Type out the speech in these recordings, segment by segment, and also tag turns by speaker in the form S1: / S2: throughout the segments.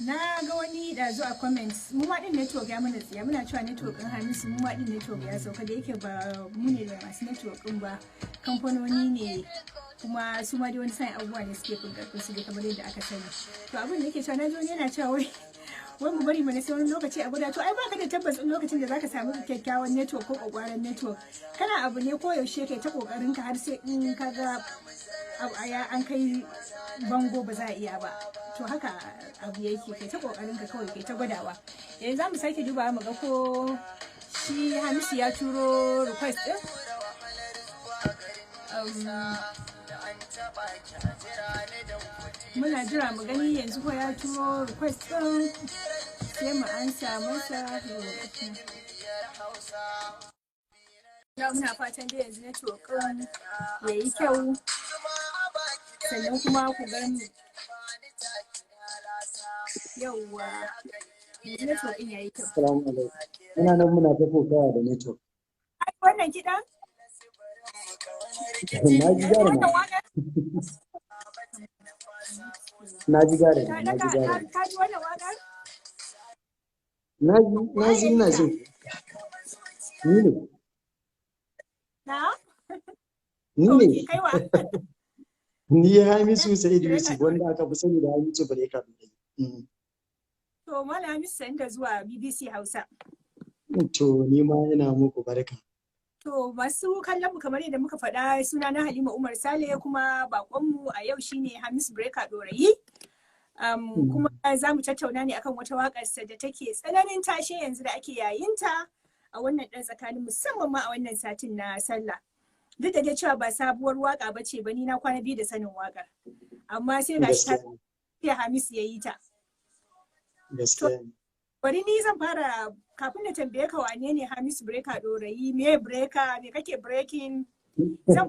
S1: Na ga wani da zuwa comments mu ma din network ya mana tsiya muna cewa network din Hamisu mu ma din network ya sauka da yake ba mu ne da masu network din ba kamfanoni ne kuma su ma dai wani sai abubuwa ne suke kunkarfin su da kamar yadda aka sani to abin da yake cewa na zo yana cewa wai mu bari mana sai wani lokaci a guda to ai baka da tabbacin lokacin da zaka samu kyakkyawan network ko kwakwaran network kana abu ne ko yaushe kai ta kokarin ka har sai in ka ga an kai bango ba za a iya ba to haka abu yake kai ta kokarin ka kawai kai ta gwadawa yanzu za mu sake dubawa mu ga ko shi Hamisu ya turo request din muna jira mu gani yanzu ko ya turo request din sai mu ansa masa muna fatan da yanzu network ya yi kyau sannan kuma ku gani yauwa network ɗin yayi kyau.
S2: Assalamu alaikum. Ina nan muna ta kokawa da network.
S1: Ai wannan kiɗan?
S2: Na ji jaruma. Na ji jaruma.
S1: Ka ji wannan waƙar?
S2: Na ji ina jin. Ni ne.
S1: Na?
S2: Ni ne.
S1: Kaiwa.
S2: Ni Hamisu Sa'idu Yusuf wanda aka fi sani da Hamisu Breka.
S1: To Malam Hamisu sani da zuwa BBC Hausa.
S2: To ni ma ina muku barka.
S1: To masu kallon mu kamar yadda muka faɗa suna na Halima Umar Sale kuma bakonmu a yau shine Hamisu Breka Dorayi. Kuma za mu tattauna ne akan wata waƙarsa da take tsananin tashe yanzu da ake yayinta a wannan ɗan tsakanin musamman ma a wannan satin na sallah. Duk da dai cewa ba sabuwar waka ba ce ba ni na kwana biyu da sanin wakar amma sai ga shi ta Hamisu ya yi ta. Bari ni zan fara kafin na tambaye ka wane ne Hamisu Breka Dorayi me breka me kake breaking zan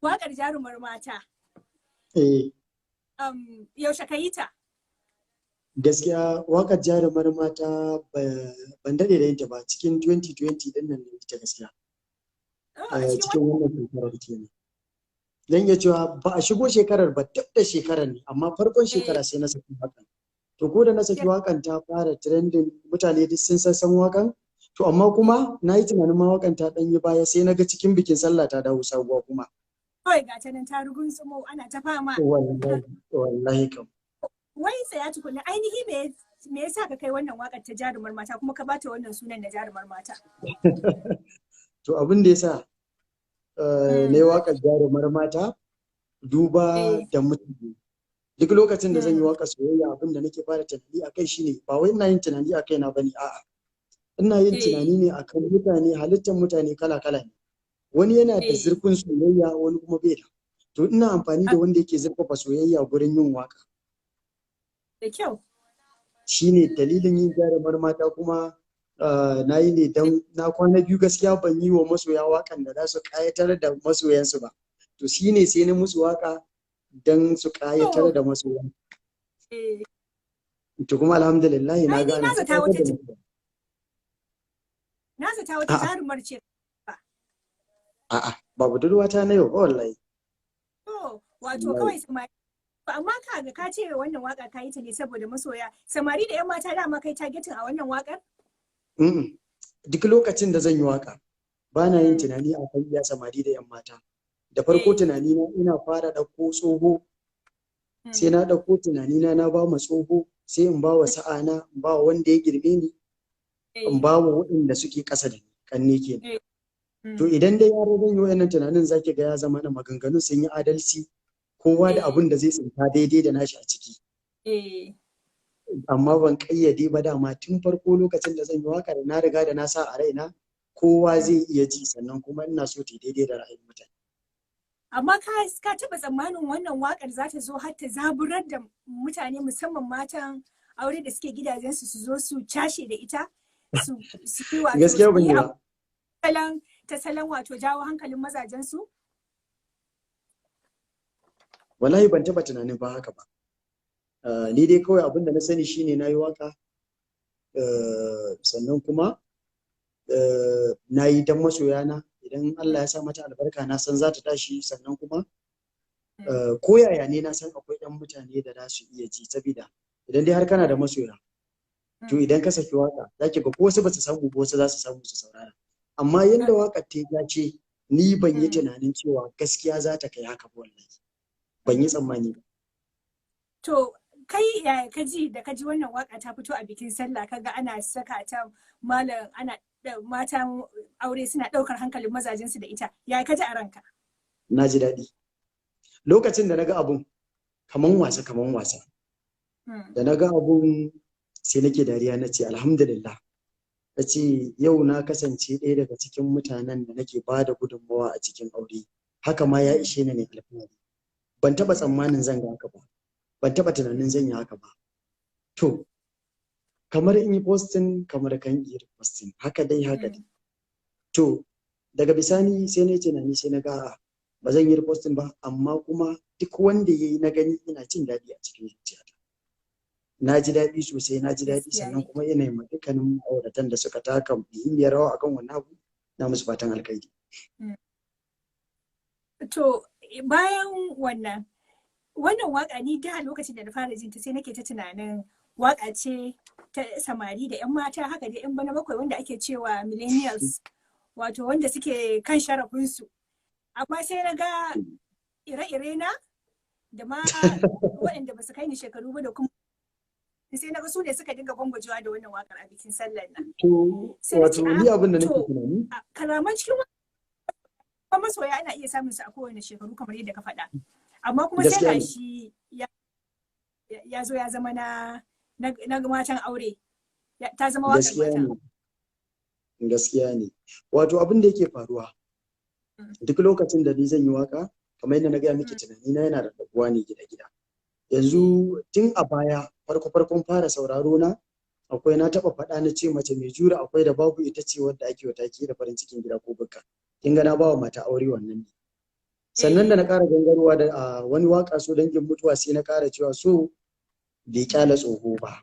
S1: wakar jarumar mata. Yaushe ka yi ta?
S2: Gaskiya wakar jarumar mata ban daɗe da yin ta ba cikin 2020 ɗin nan ne ta gaskiya. Cikin wannan shekarar kenan. Zan iya cewa ba a shigo shekarar ba duk da shekarar ne amma farkon shekara sai na saki wakan. To ko da na saki wakan ta fara trending mutane duk sun san wakan to amma kuma na yi tunanin ma wakan ta ɗan yi baya sai na ga cikin bikin sallah ta dawo sabuwa kuma.
S1: Kawai ga ta nan ta rugun tsumo ana ta fama.
S2: Wallahi kam.
S1: Wai tsaya tukuna ainihi me yasa ka kai wannan wakar ta jarumar mata kuma ka bata wannan sunan na jarumar mata?
S2: To abin da yasa ne wakar jarumar mata duba da mutane. Duk lokacin da zan yi wakar soyayya abin da nake fara tunani akai shine ba wai ina yin tunani akai na bane a'a. Ina yin tunani ne akan mutane halittar mutane kala-kala ne. Wani yana da zurfin soyayya wani kuma bai da. To ina amfani da wanda yake zurfafa soyayya gurin yin waka.
S1: Da kyau.
S2: Shi ne dalilin yin jarumar mata kuma na yi ne don na kwana biyu gaskiya ban yi wa masoya wakan da za su ƙayatar da masoyansu ba. To shi ne sai na musu waka don su ƙayatar da masoyan. To kuma alhamdulillah na ga ana ƙayatar da masoyan.
S1: Na zata wata jarumar ce.
S2: A'a ba budurwata na yau wallahi.
S1: Wato kawai samari. Amma kaga ka ce wannan waka ka yi ta ne saboda masoya. Samari da 'yan mata dama kai targeting a wannan wakar?
S2: Duk lokacin da zan yi waka ba na yin tunani a kan iya samari da 'yan mata. Da farko tunani na ina fara ɗauko tsoho sai na ɗauko tunani na ba ma tsoho sai in ba wa sa'ana in ba wa wanda ya girme ni in ba wa waɗanda suke ƙasa da ni kanne kenan. To idan dai yaro zan yi wa'annan tunanin zaki ga ya zama na maganganun sun yi adalci kowa da abin da zai tsinta daidai da nashi a ciki. Amma ban kayyade ba dama tun farko lokacin da zan yi waka da na riga da na sa a raina kowa zai iya ji sannan kuma ina so ta daidai da ra'ayin mutane.
S1: Amma ka taɓa tsammanin wannan wakar za ta zo har ta zaburar da mutane musamman matan aure da suke gidajensu su zo su cashe da ita? Su yi wato
S2: gaskiya ban yi ba.
S1: Ta salon wato jawo hankalin mazajensu?
S2: Wallahi ban taba tunanin ba haka ba. Ni dai kawai abin da na sani shine na yi waka sannan kuma na yi dan masoyana idan Allah ya sa mata albarka na san za ta tashi sannan kuma ko yaya ne na san akwai 'yan mutane da za su iya ji, saboda idan dai har kana da masoya to idan ka saki waka zaki ga ko wasu ba su samu ko wasu za su samu su saurara, amma yanda wakar ta ce ni ban yi tunanin cewa gaskiya za ta kai haka ba, wallahi ban yi tsammani ba.
S1: To kai yaya ka ji da ka ji wannan waka ta fito a bikin sallah, kaga ana saka ta malam, ana mata aure suna daukar hankalin mazajensu da ita, yaya ka ji a ranka?
S2: Na ji daɗi lokacin da na ga abun kaman wasa da na ga abun sai nake dariya na ce alhamdulillah, na ce yau na kasance ɗaya daga cikin mutanen da nake ba da gudunmawa a cikin aure, haka ma ya ishe ni ne alfahari. Ban taɓa tsammanin zan ga haka ba, ban taɓa tunanin zan yi haka ba. To kamar in yi postin kamar kan yi postin, haka dai. To daga bisani sai na yi tunani sai na ga ba zan yi postin ba, amma kuma duk wanda ya yi na gani ina jin daɗi a cikin zuciyata. Na ji daɗi sosai, na ji daɗi, sannan kuma ina yi dukkanin ma'auratan da suka taka muhimmiyar rawa akan wannan abu na musu fatan alkhairi.
S1: To bayan wannan waka ni da lokacin da na fara jin ta sai nake ta tunanin waka ce ta samari da 'yan mata haka da 'yan bana bakwai wanda ake cewa millennials, wato wanda suke kan sharafinsu, amma sai na ga ire-ire na da ma waɗanda ba su kai ni shekaru ba da kuma sai na ga su ne suka dinga gwangwajewa da wannan wakar a bikin sallar nan.
S2: Wato ni abin da nake tunani,
S1: kalaman cikin kuma masoya ana iya samun su a kowane shekaru kamar yadda ka faɗa, amma kuma sai ga shi ya zo ya zama na matan aure, ta zama wakar matan.
S2: Gaskiya ne. Wato abin da yake faruwa duk lokacin da ni zan yi waka, kamar yadda na gaya miki, tunani na yana da rabuwa ne gida-gida. Yanzu tun a baya farkon fara sauraro na akwai, na taɓa faɗa na ce mace mai jura akwai da babu ita ce wadda ake wata ke da farin cikin gida ko bukka. Kin ga na bawa mata aure wannan ne. Sannan da na ƙara gangarwa da wani waka so dangin mutuwa sai na ƙara cewa so bai kyala tsoho ba.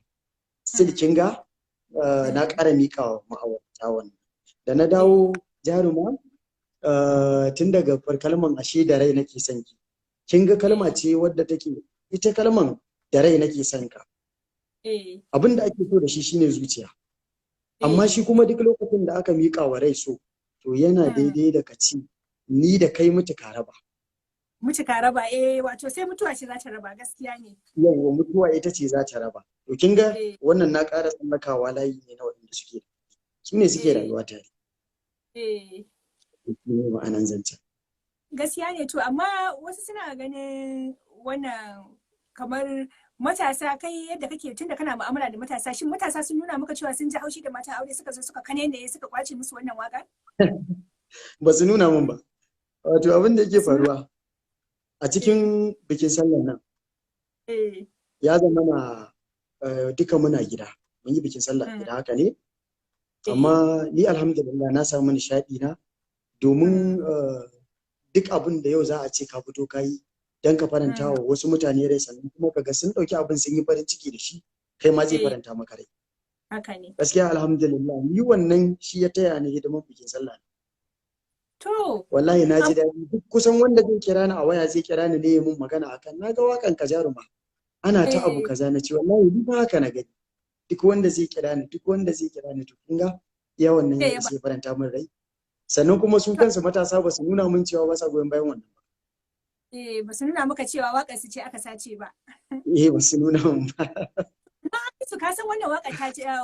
S2: Still kin ga na ƙara miƙa ma'aurata wannan. Da na dawo jaruma, tun daga kalman ashe da rai nake son ki. Kin ga kalma ce wadda take, ita kalman da rai nake son ka. Abin da ake so da shi shine zuciya. Amma shi kuma duk lokacin da aka miƙa wa rai so, to yana daidai da kaci ni da kai mutu ka raba.
S1: Mutu ka raba, wato sai mutuwa ce za ta raba, gaskiya ne.
S2: Yawwa, mutuwa ita ce za ta raba. To kin ga wannan na ƙara tsallakawa layi ne na waɗanda suke, su ne suke rayuwa tare. Ne ma'anan zancen.
S1: Gaskiya ne, to amma wasu suna ganin wannan kamar matasa, kai yadda kake tunda kana mu'amala da matasa, shin matasa sun nuna maka cewa sun ji haushi da matan aure suka zo suka kane ne suka kwace musu wannan waka?
S2: Ba su nuna min ba. Wato abin da yake faruwa a cikin bikin sallar nan ya zama na duka muna gida, mun yi bikin sallar gida haka ne, amma ni alhamdulillah na samu nishaɗi na, domin duk abin da yau za a ce ka fito ka yi don ka faranta wa wasu mutane rai, sannan kuma kaga sun ɗauki abin sun yi farin ciki da shi, kai ma zai faranta maka rai.
S1: Haka ne.
S2: Gaskiya alhamdulillah ni wannan shi ya taya ni hidiman bikin sallah.
S1: To.
S2: Wallahi na ji daɗi, duk kusan wanda zai kira ni a waya zai kira ni ne ya mun magana akan na ga wakan ka jaruma. Ana ta abu kaza, na ce wallahi ni ba haka na gani. Duk wanda zai kira ni to kun ga iya wannan ya sai faranta min rai. Sannan kuma su kansu matasa ba su nuna min cewa ba sa goyon bayan wannan ba.
S1: Ba su nuna maka cewa waƙar su ce aka sace ba.
S2: Ba su nuna min ba.
S1: Su ka san wannan waƙar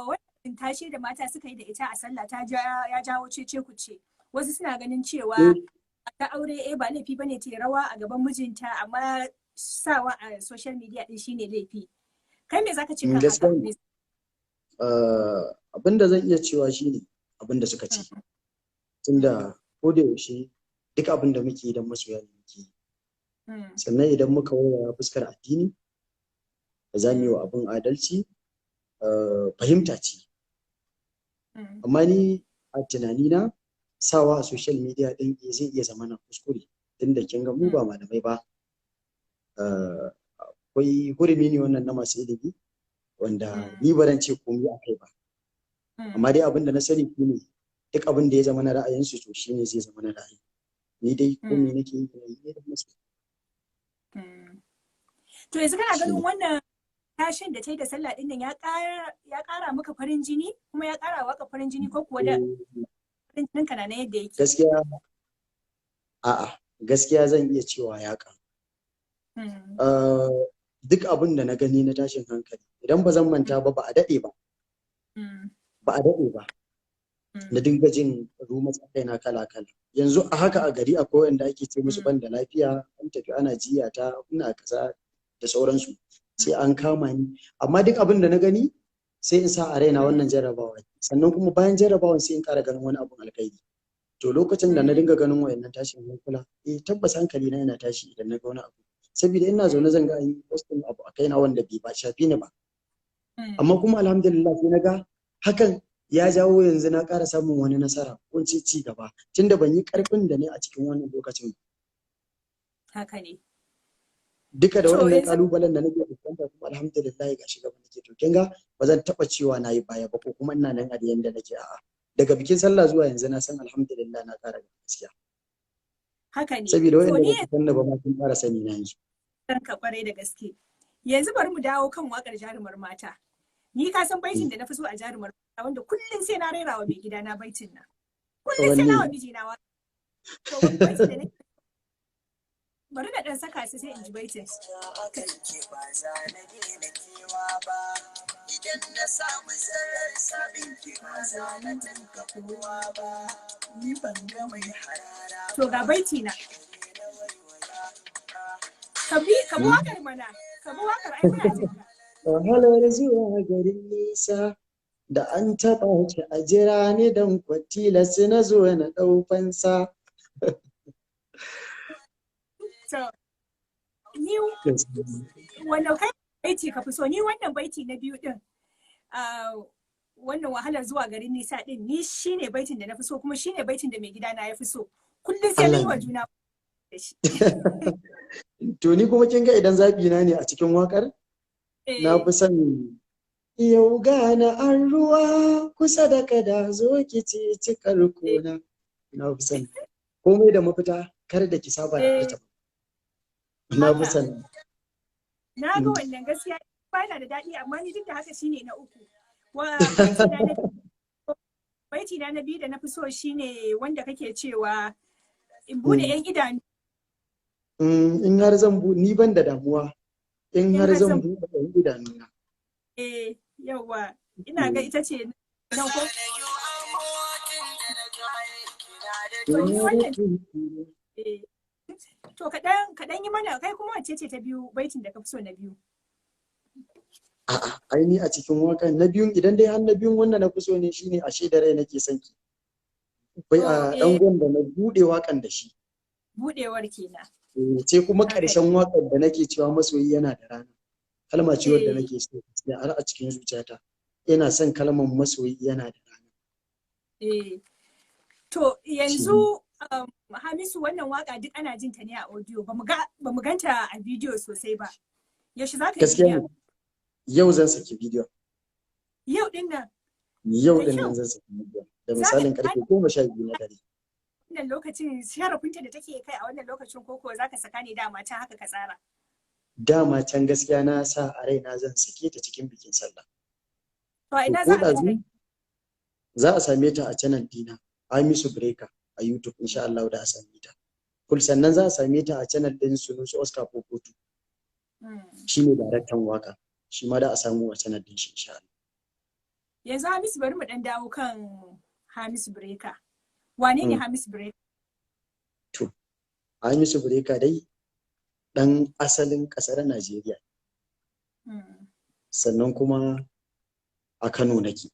S1: wannan tashe da mata suka yi da ita a sallah ya jawo cece kuce. Wasu suna ganin cewa ta aure ba laifi bane ta rawa a gaban mijinta, amma sawa a social media din shine laifi. Kai me zaka ce kan haka?
S2: Abin da zan iya cewa shine abin da suka ce. Tunda ko da yaushe duk abin da muke idan masoya ne muke yi. Sannan idan muka waya fuskar addini, da za mu yi wa abin adalci, fahimta ce. Amma ni a tunanina sawa a social media din zai iya zama na kuskure, tunda kin ga mu ba malamai ba. Akwai hurumi ne wannan na masu ilimi, wanda ni ba ce komai a kai ba. Amma dai abin da na sani ne duk abin da ya zama na ra'ayinsu to shi ne zai zama na ra'ayi. Ni dai komai nake yi ne da masu.
S1: To yanzu kana ganin wannan tashin da ta yi da sallah din nan ya ƙara maka farin jini kuma ya ƙara waka farin jini ko kuwa da farin jinin ka na yadda yake?
S2: Gaskiya a'a, gaskiya zan iya cewa ya ƙaru. Duk abin da na gani na tashin hankali idan ba zan manta ba, ba a daɗe ba na dinga jin rumors a kaina kala-kala. Yanzu a haka a gari akwai wanda ake ce musu ban da lafiya, an tafi ana jiya ta, ina kaza da sauransu, sai an kama ni. Amma duk abin da na gani sai in sa a raina wannan jarrabawa, sannan kuma bayan jarrabawan sai in ƙara ganin wani abun alkhairi. To lokacin da na dinga ganin wayannan tashin hankula, tabbas hankali na yana tashi idan na ga wani abu. Saboda ina zaune zan ga an yi posting abu a kaina wanda bai ba shafi ni ba. Amma kuma alhamdulillah sai na ga hakan ya jawo yanzu na ƙara samun wani nasara ko ci gaba, tunda ban yi ƙarfin da ne a cikin wannan lokacin.
S1: Haka ne.
S2: Duka da wannan kalubalen da nake fuskanta kuma alhamdulillah ga shi gaba nake, to kin ga ba zan taba cewa na yi baya ba ko kuma ina nan a yanda nake, a'a. Daga bikin sallah zuwa yanzu na san alhamdulillah na ƙara gaskiya.
S1: Haka ne.
S2: Saboda wanda ba su san ba ma sun fara sani na yanzu.
S1: Ka kware da gaske. Yanzu bari mu dawo kan wakar jarumar mata. Ni ka san baitin da na fi so a jarumar mata wanda kullum sai na rera wa mai gida na baitin nan. Kullum sai na wa miji na waka. To baitin da nake bari na dan saka su sai in ji baitin. Idan na samu zarar sabin ki ba za na tanka kowa ba, ni ban ga mai harara. To ga baiti na. Ka bi wakar mana, ka bi wakar ai muna jin ka.
S2: Wahalar zuwa garin nisa da an taɓa ki a jira ni dan kwatila su na zo na ɗau fansa.
S1: Ni wannan kai baiti ka fi so, ni wannan baiti na biyu din wannan wahalar zuwa garin nisa din, ni shine baitin da na fi so kuma shine baitin da mai gida na ya fi so. Kullum sai mun yi wa juna da shi.
S2: To ni kuma kin ga idan zabi na ne a cikin wakar na fi son yau gana an ruwa kusa da kada zo ki ci cikar kona. Na fi son komai da mafita kar da ki saba da ita. Na fi son.
S1: Na ga wannan gaskiya yana da daɗi amma ni duk da haka shine na uku. Baiti na biyu da na fi so shine wanda kake cewa in bude yan idanu.
S2: In har zan ni ban da damuwa. In har zan bude yan idanu na.
S1: Yawa ina ga ita ce na ko. To kaɗan yi mana kai kuma wacce ce ta biyu baitin da ka fi so na biyu?
S2: A'a, ai ni a cikin wakan na biyun idan dai har na biyun wanda na fi so ne shine ashe da rai nake son ki. Bai a dan gwanda na bude wakan da shi.
S1: Budewar kenan.
S2: Sai kuma ƙarshen wakan da nake cewa masoyi yana da rana. Kalma ce wadda nake so gaskiya har a cikin zuciyata. Ina son kalmar masoyi yana da rana.
S1: To yanzu Hamisu wannan waka duk ana jin ta ne a audio ba mu ganta a video sosai ba. Yaushe za ka yi bidiyo?
S2: Yau zan saki bidiyo.
S1: Yau din nan?
S2: Yau din nan zan saki bidiyo. Da misalin karfe 12 na dare.
S1: Wannan lokacin sharafinta da take kai a wannan lokacin koko za ka saka ne dama can haka ka tsara?
S2: Dama can gaskiya na sa a raina zan sake ta cikin bikin sallah.
S1: To ina za a ga
S2: za a same ta a channel dina Hamisu Breaker a YouTube insha Allah da a same ta. Sannan za a same ta a channel din Sunusi Oscar Popoto. Shi ne daraktan waka. Shi ma da a samu a channel din shi insha Allah.
S1: Yanzu Hamisu bari mu dan dawo kan Hamisu Breaker. Wane ne Hamisu Breaker?
S2: To, Hamisu Breaker dai dan asalin kasar Najeriya. Sannan kuma a Kano nake.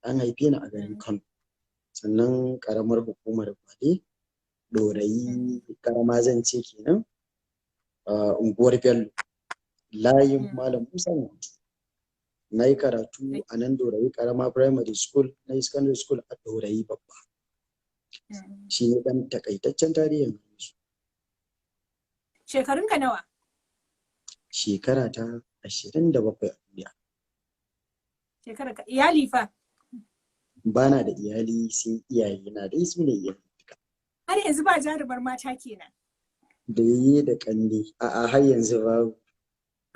S2: An haife ni a garin Kano. Sannan karamar hukumar Gwale, Dorayi karama zan ce kenan, unguwar Bello, layin Malam Musa Muhammad. Na yi karatu a nan Dorayi karama primary school, na yi secondary school a Dorayi babba. Shi ne dan takaitaccen tarihin su.
S1: Shekarunka nawa?
S2: Shekara ta 27 a duniya.
S1: Shekara ka iyali fa?
S2: Bana da iyali sai iyaye na dai su ne iyali.
S1: Har yanzu ba jarumar mata kenan.
S2: Da yayi da kanne. A'a har yanzu babu.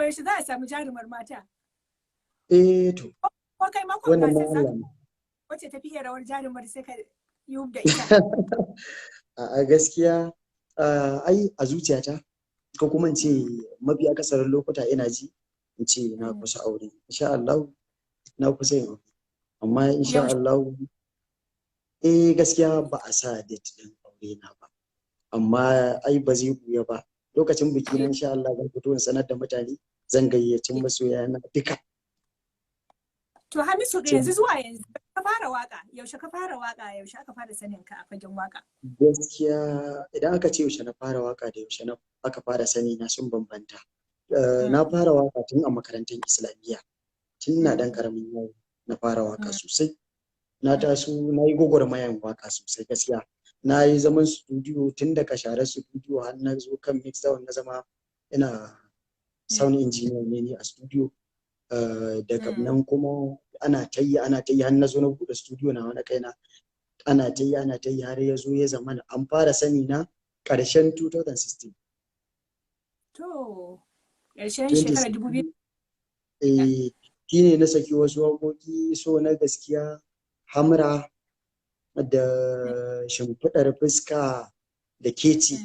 S1: yaushe za a samu jarumar mata?
S2: To
S1: Ko kai makon
S2: wannan na
S1: gasar za
S2: Allah
S1: ka
S2: ne.
S1: wacce ta fi iya rawar jarumar sai ka yi da ita.
S2: A gaskiya ai a zuciyata ko kuma in ce mafi akasarin lokuta ina ji in ce na kusa aure insha Allah, na kusa yin aure amma insha
S1: Yaushe?
S2: Allah gaskiya ba a sa date din aure na ba, amma ai ba zai buya ba lokacin biki na insha Allah zan fito in sanar da mutane, zan gayyaci masoya na duka.
S1: To Hamisu yanzu zuwa yanzu ka fara waka, yaushe ka fara waka, yaushe aka fara sanin ka a fagen waka?
S2: Gaskiya idan aka ce yaushe na fara waka da yaushe aka fara sani na sun bambanta. Na fara waka tun a makarantar Islamiyya, tun na dan karamin yaro na fara waka sosai. Na taso na yi gwagwarmayan waka sosai gaskiya. Na yi zaman studio tun daga share studio har na zo kan mix down na zama ina sound engineer ne a studio. Daga nan kuma ana ta yi har na zo na buɗe studio na wani kaina. Ana ta yi har ya zo ya zama an fara sani na ƙarshen 2016.
S1: To, ƙarshen shekarar 2000.
S2: Shi ne na saki wasu waƙoƙi so na gaskiya, hamra da shimfiɗar fuska da keci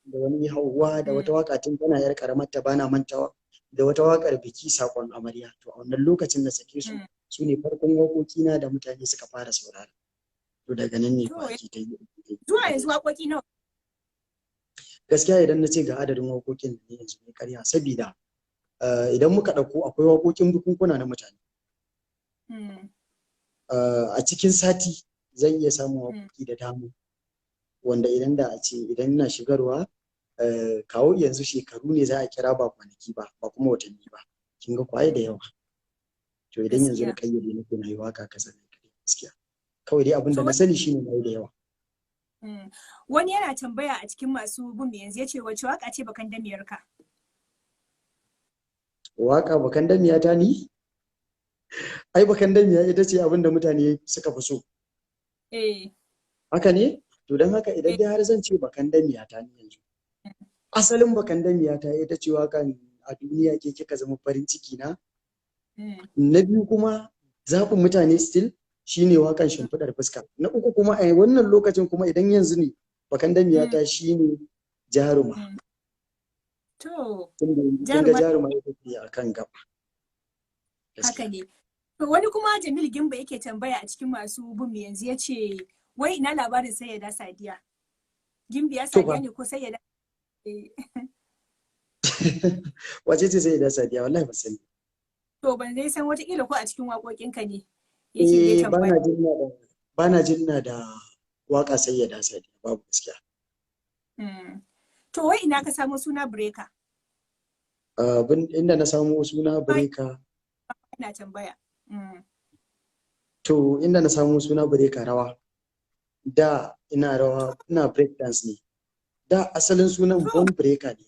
S2: da wani hauwa da wata waƙa tun tana yar ƙaramar ta bana mantawa da wata waƙar biki saƙon amarya. To a wannan lokacin na sake su ne farkon waƙoƙi na da mutane suka fara saurara. To daga nan ne baki ta yi.
S1: Zuwa yanzu waƙoƙi nawa?
S2: Gaskiya idan na ce ga adadin waƙoƙin da ne yanzu ne karya, sabida idan muka ɗauko akwai waƙoƙin bukunkuna na mutane. A cikin sati zan iya samun waƙoƙi da dama wanda idan da a ce idan ina shigarwa kawo yanzu shekaru ne za a kira ba kwanaki ba kuma watanni ba. Kin ga kwaye da yawa. To idan yanzu da kayyade nake na yi waƙa kaza ne gaskiya. Kawai dai abin da na sani shine na yi da yawa.
S1: Wani yana tambaya a cikin masu bin yanzu ya ce wace waka ce bakan damiyar ka?
S2: Waka bakan damiya ta ni? Ai bakan damiya ita ce abin da mutane suka fi so. Haka ne? To don haka idan dai har zan ce bakan damiya ta ni yanzu. Asalin bakan damiya ta ita ce wakan a duniya ke kika zama farin ciki na. Na biyu kuma zaɓin mutane still shine wakan shimfiɗar fuska. Na uku kuma a wannan lokacin kuma idan yanzu ne bakan damiya ta shine jaruma.
S1: To,
S2: jaruma ita ce a kan gaba.
S1: Haka ne. To wani kuma Jamil Gimba yake tambaya a cikin masu bin yanzu ya ce wai ina labarin Sayyada Sadiya? Gimbiya Sadiya ne ko Sayyada?
S2: Wace ce Sayyada Sadiya? Wallahi ba sani.
S1: To ban zai san watakila ko a cikin waƙoƙinka ne. Yake dai tambaya.
S2: Bana jin na da waka Sayyada Sadiya babu gaskiya.
S1: To wai ina ka samu suna Breaker?
S2: Inda na samu suna Breaker.
S1: Ina tambaya.
S2: To inda na samu suna Breaker rawa. Da ina rawa, ina break dance ne. Da asalin sunan Bone Breaker ne.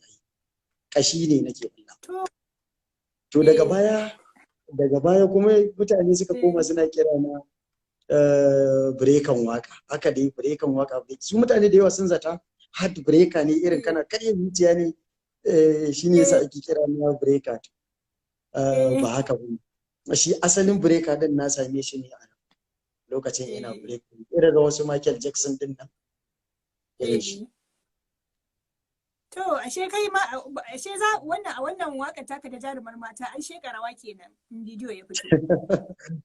S2: Kashi ne nake bulla. To daga baya kuma mutane suka koma suna kira na breakan waka. Haka dai breakan waka. Su mutane da yawa sun zata hard breaker ne irin kana karya zuciya ne. Shi ne yasa ake kira na breaker. Ba haka ba. Shi asalin breaker din na same shi ne a lokacin ina breaking. Irin ga wasu Michael Jackson din nan. Irin shi.
S1: To, ashe kai ma, ashe wannan waka taka da jarumar mata, an sheka rawa kenan in bidiyo ya fito.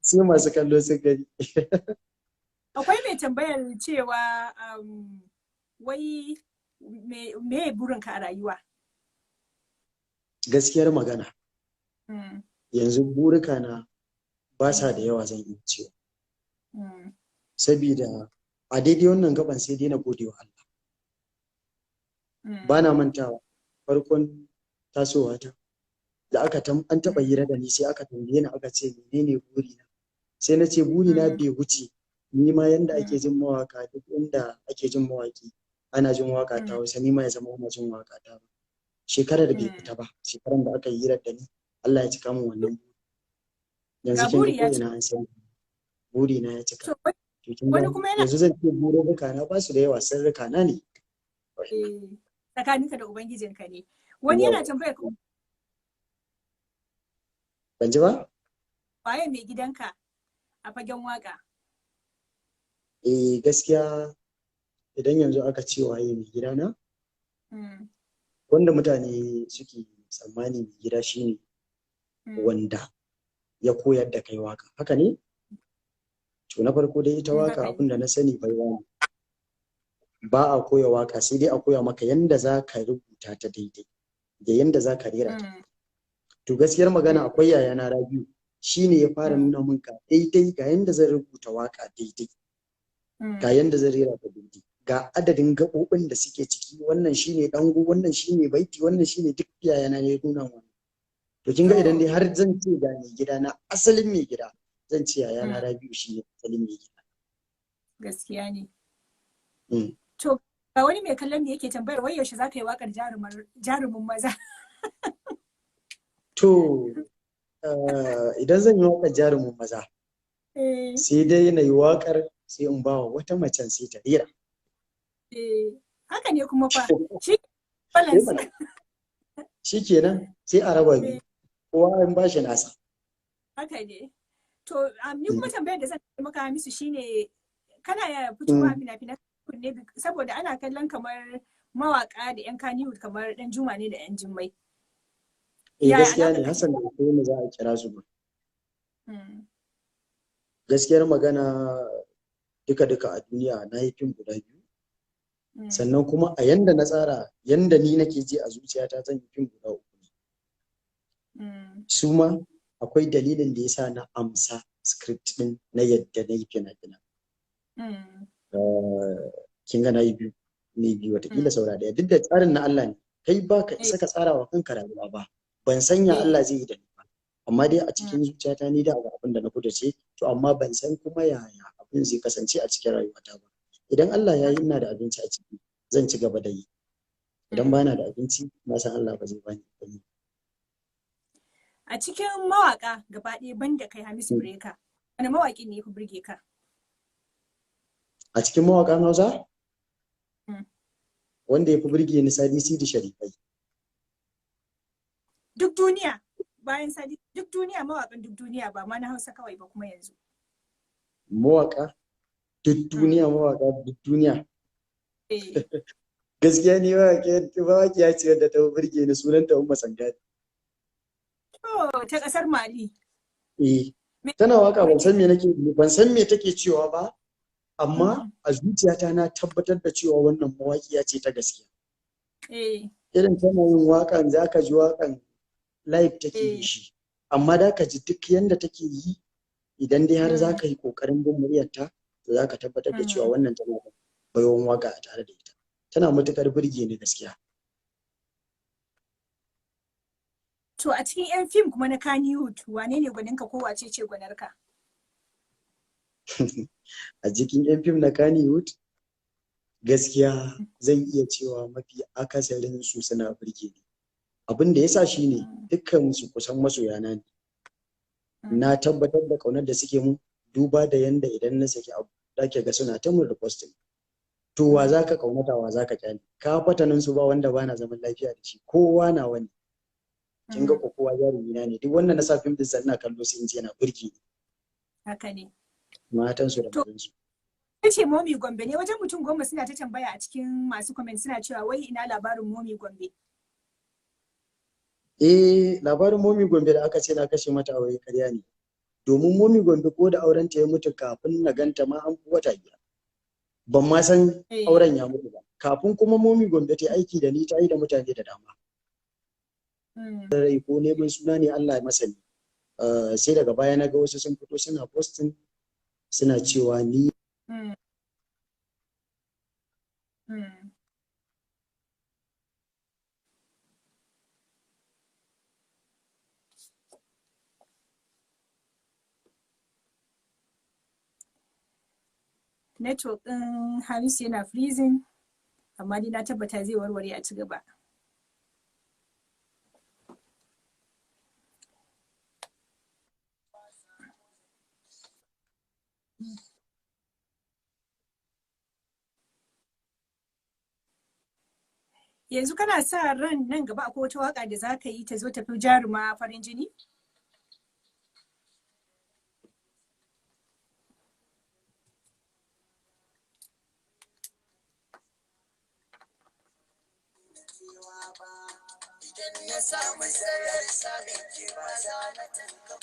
S2: Su masu kallo sun gani.
S1: Akwai mai tambayar cewa wai me burinka a rayuwa?
S2: Gaskiyar magana. Yanzu burika na ba sa da yawa zan iya cewa. Sabida a daidai wannan gaban sai dai na gode wa Allah. Ba na mantawa farkon tasowa ta da an taɓa hira da ni sai aka tambaye ni aka ce menene burina, sai na ce burina bai wuce ni ma yanda ake jin mawaka duk inda ake jin mawaki ana jin waka ta Hausa ni ma ya zama ana jin waka ta ba. Shekarar da bai fita ba, shekarar da aka yi hira da ni Allah ya cika min wannan buri. Yanzu kin ga ko ina an san burina ya cika. Yanzu zan ce burika na ba su da yawa, sirrika na ne.
S1: Tsakaninka da Ubangijinka ne. Wani yana tambayar
S2: Ban ji ba?
S1: Waye mai gidanka a fagen waka?
S2: Gaskiya idan yanzu aka ce waye mai gidana,
S1: Mm.
S2: wanda mutane suke tsammani mai gida shine wanda ya koyar da kai waka. Haka ne? To na farko dai ita waka
S1: Haka
S2: abin da
S1: ne.
S2: na sani baiwa ne. Ba a koya waka sai dai a koya maka yanda za ka rubuta ta daidai da yanda za ka rera ta. To gaskiyar magana akwai yayana Rabiu, shi ne ya fara nuna min ka daidai ga yanda zan rubuta waka daidai, ga yanda zan rera ta daidai, ga adadin gaɓoɓin da suke ciki, wannan shine dango, wannan shine baiti, wannan shine duk yayana ne ya nuna min. To kin ga idan dai har zan ce ga mai gida na asalin mai gida, zan ce yayana Rabiu shi ne asalin mai gida.
S1: Gaskiya ne. To ga wani mai kallon da yake tambayar wai yaushe za ka yi wakar jarumin maza?
S2: To idan zan yi wakar jarumin maza, sai dai na yi wakar sai in ba wa wata macen sai ta rera.
S1: Haka ne kuma fa. Shi balance.
S2: Shi kenan sai a raba biyu. Kowa an ba shi nasa.
S1: Haka ne. To ni kuma tambayar da zan maka Hamisu shine kana ya fitowa fina-finan ne saboda ana kallon kamar mawaka da yan Kannywood kamar dan Juma ne da yan Jummai.
S2: Gaskiya ne Hassan da Hussein za a kira su ba. Gaskiyar magana duka a duniya na yi fim guda biyu. Sannan kuma a yanda na tsara yanda ni nake ji a zuciyata zan yi fim guda uku ne. Su ma akwai dalilin da ya sa na amsa script din na yadda na yi fina-finan. Kin ga na yi biyu ne biyu watakila saura daya duk da tsarin na Allah ne kai ba ka isa ka tsara wa kanka rayuwa ba ban sanya Allah zai yi da ni ba amma dai a cikin zuciyata ni da abin da na kudace to amma ban san kuma yaya abin zai kasance a cikin rayuwata ba idan Allah ya yi ina da abinci a ciki zan ci gaba da yi idan ba na da abinci na san Allah ba zai bani ba.
S1: A cikin mawaka gaba ɗaya banda kai Hamisu Breka wani mawaki ne ya fi burge ka?
S2: A cikin mawakan Hausa? Wanda ya fi burge ni Sadisi da Sharifai.
S1: Duk duniya bayan Sadisi duk duniya mawakan duk duniya ba ma na Hausa kawai ba kuma yanzu.
S2: Mawaka duk duniya mawaka duk duniya. Gaskiya ni mawaki ya ce wadda ta fi burge ni sunanta Umma Sangari.
S1: Ta ƙasar Mali.
S2: Tana waka ban san me take cewa ba. Amma a zuciyata na tabbatar da cewa wannan mawaƙiya ce ta gaskiya. Irin tana yin waƙan za ka ji waƙan live take yi shi. Amma da ka ji duk yanda take yi idan dai har za ka yi ƙoƙarin bin muryarta to za ka tabbatar da cewa wannan tana da baiwan waƙa a tare da ita. Tana matuƙar burge ni gaskiya.
S1: To a cikin 'yan fim kuma na Kannywood wane ne gwaninka ko wace ce gwanarka?
S2: A cikin 'yan fim na Kannywood gaskiya zan iya cewa mafi akasarin su suna burge ni abin da yasa shine dukkan su kusan masoyana ne na tabbatar da kaunar da suke mun duba da yanda idan na saki abu zake ga suna ta mun reposting to wa zaka kaunata wa zaka kyale ka fatanin su ba wanda bana zaman lafiya da shi kowa na wani kin ga kowa jarumi na ne duk wanda na sa fim din sannan kallo sai in ji yana burge ni
S1: haka ne
S2: matan su da mazan su
S1: ce Momi Gombe ne wajen mutum 10 suna ta tambaya a cikin masu comment suna cewa wai ina labarin Momi Gombe.
S2: Labarin Momi Gombe da aka ce na kashe mata aure karya ne. Domin Momi Gombe ko da auren ta ya mutu kafin na ganta ma an wata biyar. Ban ma san auren ya mutu ba. Kafin kuma Momi Gombe ta aiki da ni ta yi da mutane da dama. Rai ko neman suna ne Allah ya masa ni. Sai daga baya na ga wasu sun fito suna posting suna cewa ni
S1: network ɗin Hamisu yana freezing amma ni na tabbata zai warware a ci gaba. Yanzu kana sa ran nan gaba akwai wata waka da za ka yi ta zo tafi jaruma farin jini?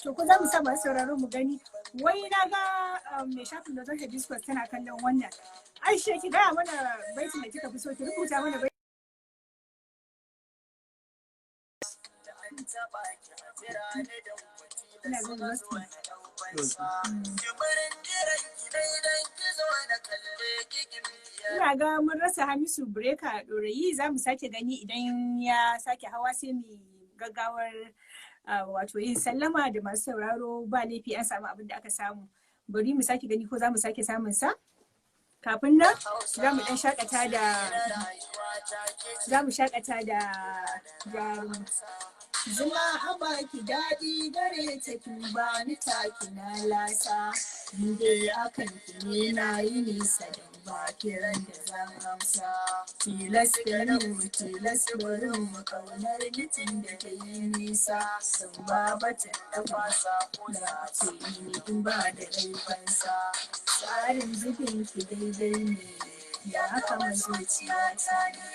S1: To ko za mu sa masu sauraro mu gani. Wai na ga mai shafin da zaka discuss tana kallon wannan. Aisha ki gaya mana baitin da kika fi so ki rubuta mana baitin. Ina jin wasu. Ina ga mun rasa Hamisu Breaker a ɗorayi za mu sake gani idan ya sake hawa sai mu gaggawar wato yin sallama da masu sauraro ba laifi an samu abin da aka samu. Bari mu sake gani ko za mu sake samun sa. Kafin nan za mu ɗan shakata da jaruma. Zuma a baki daɗi gare ta kin ba ni taki na lasa. Ni dai akan ki ne na yi nisa da ba kiran da zan amsa. Tilas barin mu kaunar gitin da ta yi nisa. Sun ba bata da fasa na ce ni in ba da laifansa. Tsarin zubin ki daidai ne ya kama zuciya ta ne.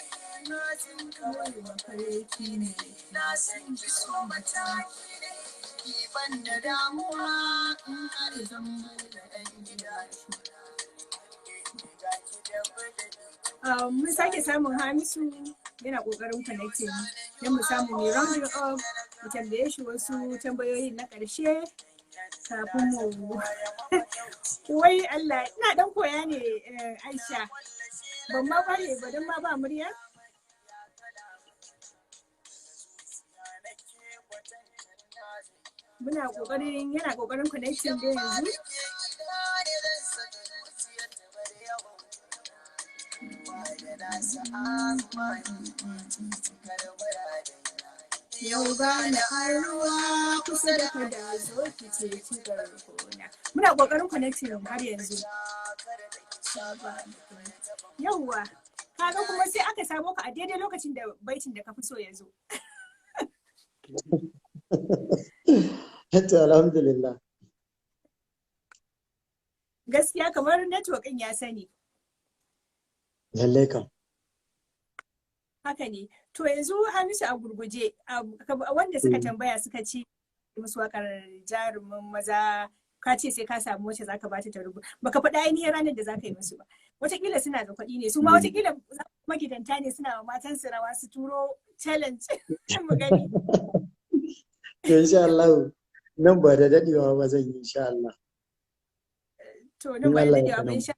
S1: Na san kawai mafarki ne, na san ki so mataki ne, ki ban da damuwa in har zan da ɗan gida mun sake samun Hamisu yana ƙoƙarin connecting don mu samu mai rounding up mu tambaye shi wasu tambayoyi na ƙarshe kafin mu wai Allah ina ɗan koya ne Aisha ban ma bare ba don ma ba murya. Yana kokarin connection da yanzu. Yau gane ruwa kusa da kada zo ki ce ki garkona. Muna kokarin connection har yanzu. Yawwa. Kaga kuma sai aka samo ka a daidai lokacin da baitin da ka fi so ya zo.
S2: Alhamdulillah.
S1: Gaskiya kamar network ɗin ya sani.
S2: Lallai kam.
S1: Haka ne. To yanzu Hamisu a gurguje wanda suka tambaya suka ce musu wakar jarumin maza ka ce sai ka samu wacce zaka bata ta rubu. Baka faɗa ainihin ranar da zaka yi musu ba. Wataƙila suna da kuɗi ne su ma wataƙila magidanta ne suna wa matan su rawa su turo challenge mu gani.
S2: To insha Allah nan ba da dadewa ba zan yi insha Allah.
S1: To nan ba da dadewa ba insha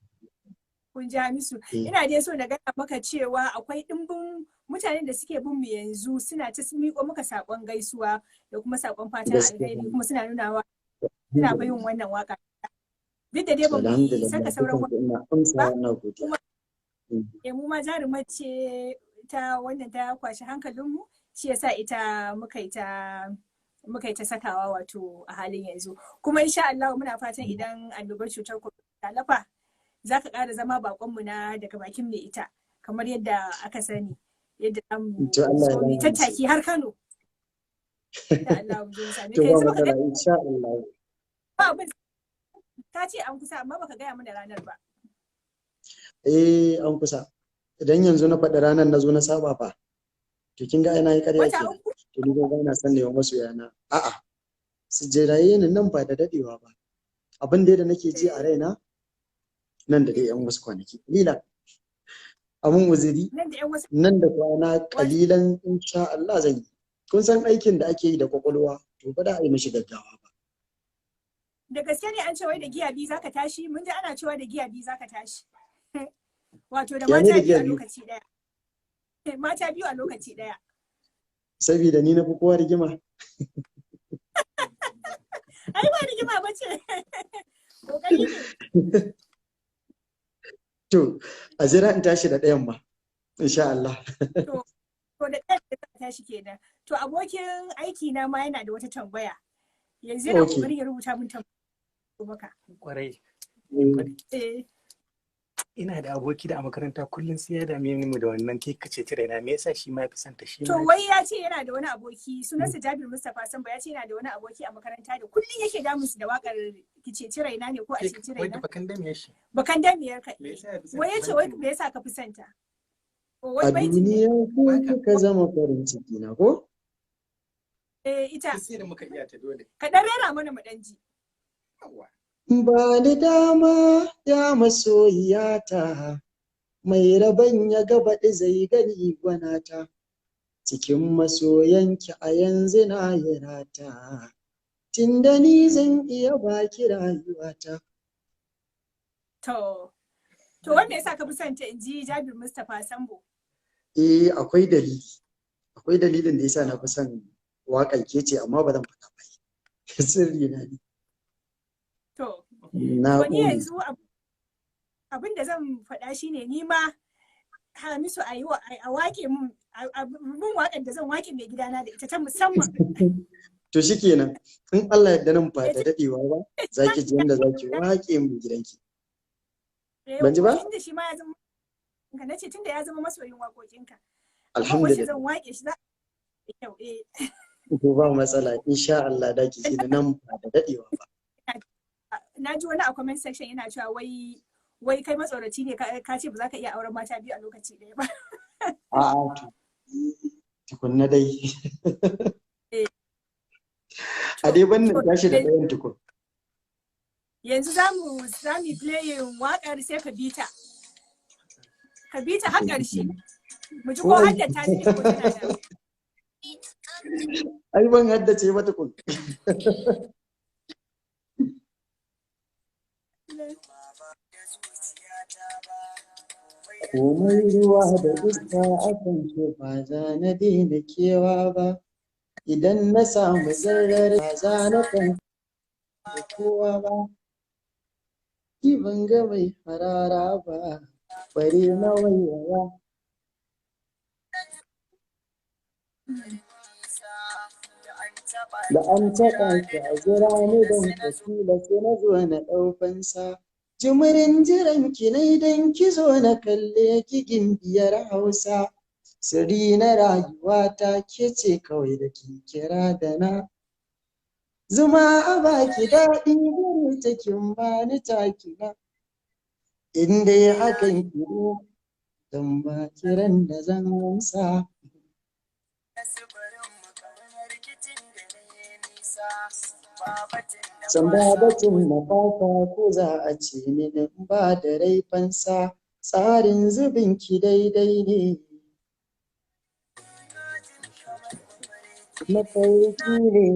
S1: kun ji Hamisu. Ina dai so na gaya maka cewa akwai ɗimbin mutanen da suke bin mu yanzu suna ta miƙo maka saƙon gaisuwa da kuma saƙon fatan alheri kuma suna nunawa suna bayin wannan waka. Duk da dai ba mu saka sauran kuma mu ma jarumar ce ta wannan ta kwashi hankalinmu shi yasa ita muka yi ta sakawa wato a halin yanzu kuma insha Allah muna fatan idan annobar cutar ta lafa za ka ƙara zama baƙonmu na daga bakin mai ita kamar yadda aka sani yadda mu tattaki har Kano. Ta ce an kusa amma baka gaya mana ranar ba.
S2: An kusa. Idan yanzu na faɗi ranar na zo na saba fa. To kin ga ina yi ƙarya ke. To ni ba na san ne wa masoyana. A'a. Su jiraye ni nan ba da dadewa ba. Abin da nake ji a raina nan da dai yan wasu kwanaki. Lila. Amun uzuri. Nan da kwana kalilan insha Allah zan yi. Kun san aikin da ake yi da kwakwalwa to ba da a yi mishi gaggawa ba.
S1: Da gaske ne an ce wai da giya biyu zaka tashi mun ji ana cewa da giya biyu zaka tashi. Wato da mata biyu a lokaci daya. Mata biyu a lokaci daya.
S2: Saboda ni na fi kowa rigima.
S1: Ai ba rigima ba ce. Kokari ne.
S2: To, a jira in tashi da ɗayan ma. Insha Allah.
S1: To da ɗayan da ta tashi kenan. To abokin aiki na ma yana da wata tambaya. Yanzu yana kokarin ya rubuta min tambaya.
S3: Kwarai. Ina da aboki da a makaranta kullum sai ya dame mu da wannan ke kace tire na me yasa shi ma ya fi santa shi.
S1: To wai ya ce yana da wani aboki sunansa Jabir Mustapha Samba ya ce yana da wani aboki a makaranta da kullum yake damun su da wakar kice tire na ne ko a ce tire na.
S3: Wai bakan damiyar shi.
S1: Bakan damiyar ka. Wai ya ce wai me yasa ka fi santa?
S2: A duniya ko ka zama farin ciki na ko?
S1: ita.
S3: Sai da muka iya ta dole.
S1: Ka dan rera mana mu dan ji.
S2: Ba ni dama ya masoyiyata, mai rabon ya gabaɗi zai gani gwanata, cikin masoyanki a yanzu na yi rata, tunda ni zan iya baki rayuwata.
S1: To wanda yasa ka fi son ta in ji Jabir Mustapha Sambo?
S2: Akwai dalili. Akwai dalilin da yasa na fi son waƙar ke ce, amma ba zan faɗa ba. Sirri na ne.
S1: To
S2: Na
S1: ni
S2: ɓoye.
S1: yanzu abin da zan faɗa shine ni ma Hamisu a wake mun waƙar da zan wake mai gidana da ita ta musamman.
S2: To shikenan, in Allah ya nan ba da dadewa ba, zaki ji yanda zaki wake mu gidanki. Ban ji ba?
S1: Tunda shi ma ya zama nace tunda ya zama masoyin waƙoƙinka.
S2: Alhamdulillah.
S1: Zan wake shi za da kyau.
S2: To ba matsala, insha Allah da ki ji nan ba da dadewa ba.
S1: Na ji wani a comment section yana cewa wai kai matsoraci ne ka ce ba za ka iya auren mata biyu a lokaci ɗaya ba.
S2: A'a to tukunna dai. A dai ban nan tashi da ɗayan tukun.
S1: Yanzu za mu playin waƙar sai ka bita. Ka bita har ƙarshe. Mu ji ko haddata ta ne ko tana da.
S2: Ai ban haddace ba tukun. Komai ruwa da iska akan ce ba za na daina kewa ba, idan na samu zarar ba za na kan da kowa ba, ki ban ga mai harara ba, bare na waiwaya. Da an taɓa ki a jira ni don kasila sai na zo na ɗaukansa. Jimirin jiran ki nai don ki zo na kalle ki gimbiyar Hausa. Sirri na rayuwa ta ke ce kawai da kin kira da na. Zuma a baki daɗi gare ta kin bani taki na. In dai hakan ki don ba kiran da zan amsa. San babacin na fata ko za a ce mini ba da rai fansa, tsarin zubin ki daidai ne. Mafarki ne.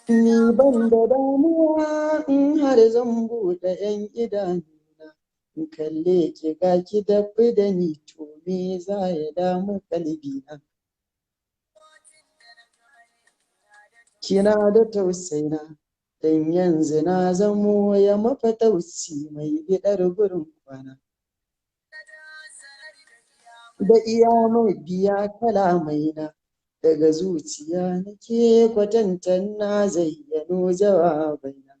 S2: Ni ban da damuwa in har zan buɗe 'yan idanuna, in kalle ki ga ki dafi da ni to me za ya damu kalbina. Kina da tausaina, dan yanzu na zamo ya mafatauci mai biɗar gurin kwana. Da iya mai biya kalamaina, daga zuciya nake kwatantan na zayyano jawabaina.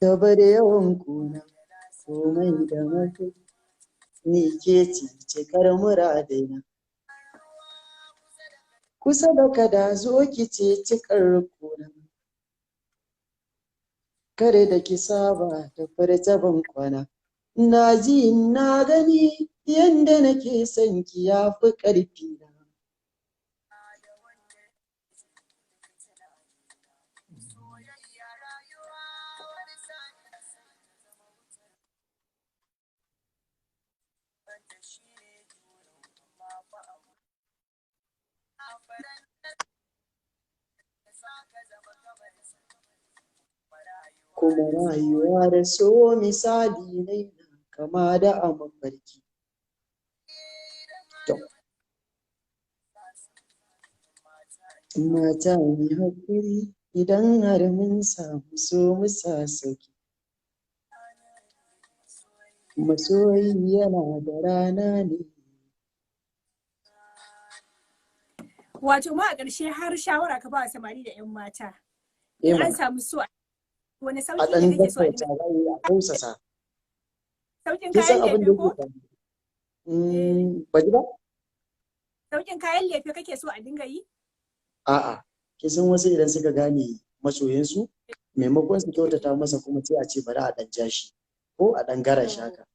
S2: Gaba da yawan kuna, komai da mafi, ni ke cikar muradaina. Kusa da kada zo ki ce cikar kuna, kare da ki saba da farta ban kwana. Na ji na gani yanda nake son ki ya fi ƙarfi na. Kuma rayuwa da so misali ne kama da a mafarki. Mata mu haƙuri idan har mun samu so mu sa sauki. Masoyi yana da rana ne.
S1: Wato ma a ƙarshe har shawara ka ba wa samari da 'yan mata. In an samu so wani sauki ne kake so a dinga?
S2: A tausasa.
S1: Saukin kayan lefe ko?
S2: Ba ji ba?
S1: Saukin kayan lefe kake so a dinga yi?
S2: A'a, kisan wasu idan suka gane masoyansu, maimakon su kyautata masa kuma sai a ce bari a ɗan ja shi ko a ɗan gara shi haka.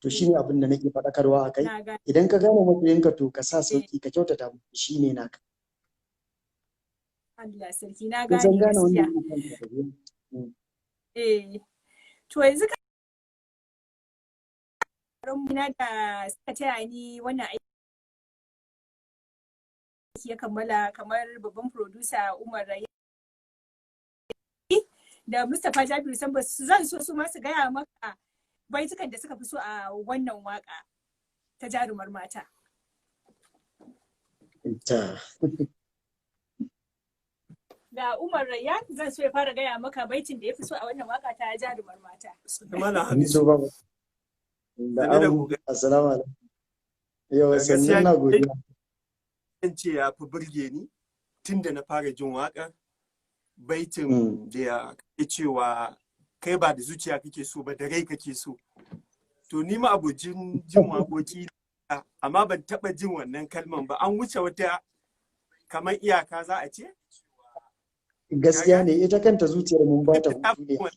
S2: to shine abin da nake faɗakarwa a kai.
S1: Na gane.
S2: Idan ka gane masoyinka to ka sa sauki ka kyautata musu, shine naka.
S1: Allah sarki, na
S2: Kun san
S1: gane
S2: gane wanda
S1: gaskiya.
S2: yake son ka.
S1: Eh, to yanzu na da suka taya ni wannan aiki ya kammala, kamar babban producer Umar Rayi da Mustapha Jabiru Sambo, zan so su ma su gaya maka baitukan da suka fi so a wannan waka ta jarumar mata.
S2: Ta.
S1: Da Umar Rayyan zan so ya fara gaya maka baitin da ya fi so a wannan waka ta jarumar mata.
S4: Malam
S2: Hamisu
S4: Hamisu.
S2: ba. Assalamu alaikum. Yau sannan na godiya.
S4: Zan ce ya fi burge ni tun da na fara jin waƙar baitin da ya ke cewa kai ba da zuciya kake so ba da rai kake so. To ni ma abocin jin waƙoƙi amma ban taɓa jin wannan kalman ba, an wuce wata kamar iyaka za a ce.
S2: Gaskiya ne, ita kanta zuciyar mun ba ta hutu ne.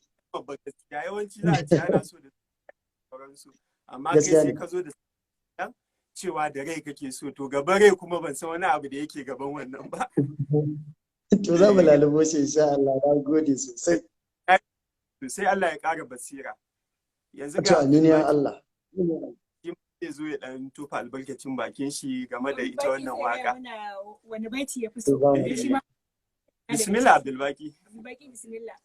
S4: Yawanci za a ce ana so da sauransu, amma kai sai ka zo da cewa da rai kake so, to gaba rai kuma ban san wani abu da yake gaban wannan ba.
S2: To za mu lalubo shi insha Allah, na gode sosai.
S4: Sai Allah ya ƙara basira. Yanzu
S2: ga aminiya Allah.
S4: Zai zo ya dan tofa albarkacin bakin shi game da ita wannan waka.
S1: Wani baiti ya fi so?
S4: Bismillah Abdulbaki.
S1: Abdulbaki bismillah.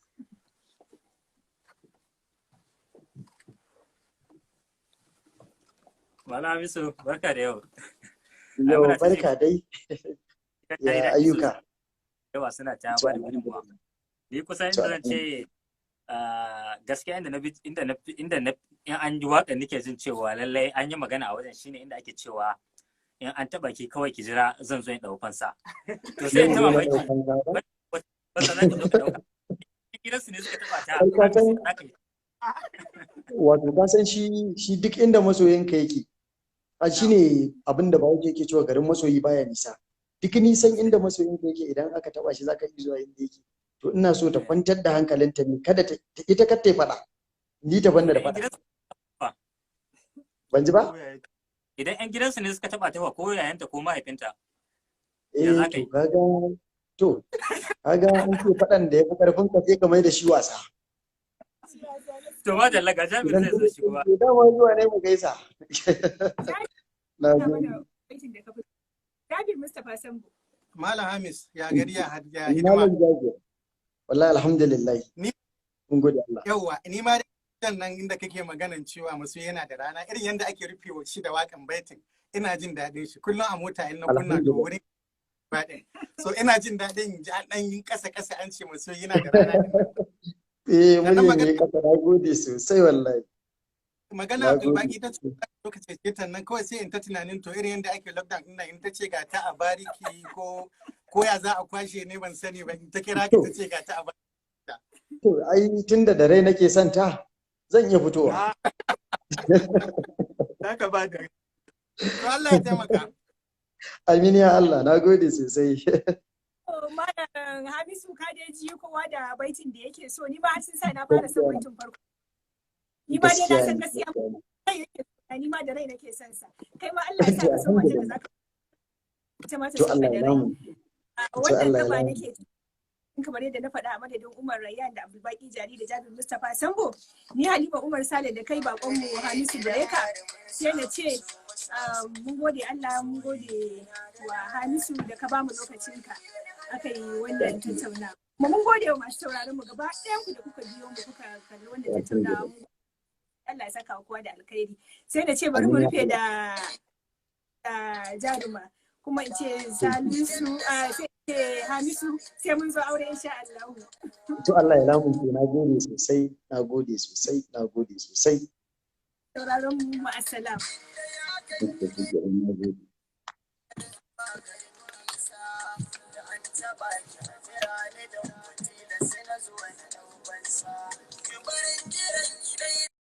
S5: Malam Hamisu, barka da yau.
S2: Yau barka dai. Ya ayyuka.
S5: Yawa suna ta ba da gudunmuwa. Ni kusan inda zan ce gaskiya inda na in an ji waƙa nake jin cewa lallai an yi magana a wajen shine inda ake cewa in an taɓa ki kawai ki jira zan zo in ɗau fansa. To sai ta mamaki wata za ki zo ka ɗauka. Gidansu ne suka taɓa ta.
S2: Wato ka san shi duk inda masoyinka yake. A shi ne abin da bawo yake cewa garin masoyi baya nisa. Duk nisan inda masoyinka yake idan aka taɓa shi zaka iya zuwa inda yake. To ina so ta kwantar da hankalinta ne kada ita kar ta yi faɗa. Ni ta banda da faɗa. Ban ji ba?
S5: Idan 'yan gidansu ne suka taɓa ta ko yayanta ko mahaifinta.
S2: To kaga an ce faɗan da ya fi ƙarfin ka sai ka mai da shi wasa.
S5: To ma da laga Jabir zai zo shi kuma.
S2: Dama zuwa ne mu gaisa.
S1: Jabir Mustapha Sambo.
S3: Malam Hamis ya gari ya
S2: hidima. Malam Jabir. Wallahi alhamdulillah. Mun gode Allah.
S3: Yawwa ni ma nan inda kake maganan cewa masu yana da rana irin yanda ake rufewa shi da wakan baitin ina jin daɗin shi kullum a mota in na kunna to wurin baɗin so ina jin daɗin ji an ɗan yin ƙasa an ce masu yana da rana
S2: mun yi ƙasa na gode sosai wallahi
S3: magana Abdulbaki ta ce lokacin ce nan kawai sai in ta tunanin to irin yanda ake lockdown ɗin nan in ta ce ga ta a bariki ko ya za a kwashe ne ban sani ba in ta kira ka ta ce ga ta a bariki
S2: to ai tunda da rai nake son ta zan iya fitowa.
S4: Zaka ba da
S3: to Allah ya taimaka.
S2: Amin ya Allah, na gode sosai.
S1: Malam Hamisu ka dai ji kowa da baitin da yake so, ni ba sun sa na fara son baitin farko. Ni ba dai na san gaskiya ni ma da rai nake son sa. Kai ma Allah ya sa ka san wajen da zaka ita ma ta so da rai. Wannan gaba nake kamar yadda na faɗa a madadin Umar Rayyan da Abdulbaki Jari da Jabir Mustapha Sambo, ni Halima Umar Sale da kai bakon mu Hamisu Breka sai na ce mun gode Allah, mun gode wa Hamisu da ka bamu lokacin ka aka yi wannan tattaunawa. Kuma mun gode wa masu sauraron mu gaba ɗayan ku da kuka biyo mu kuka kalli wannan tattaunawa mu. Allah ya saka kowa da alkhairi. Sai na ce bari mu rufe da jaruma kuma in ce Salisu sai Hamisu sai mun zo aure insha Allah.
S2: To Allah ya lamunce, na gode sosai, na gode sosai, na gode sosai.
S1: Sauraron mu assalam.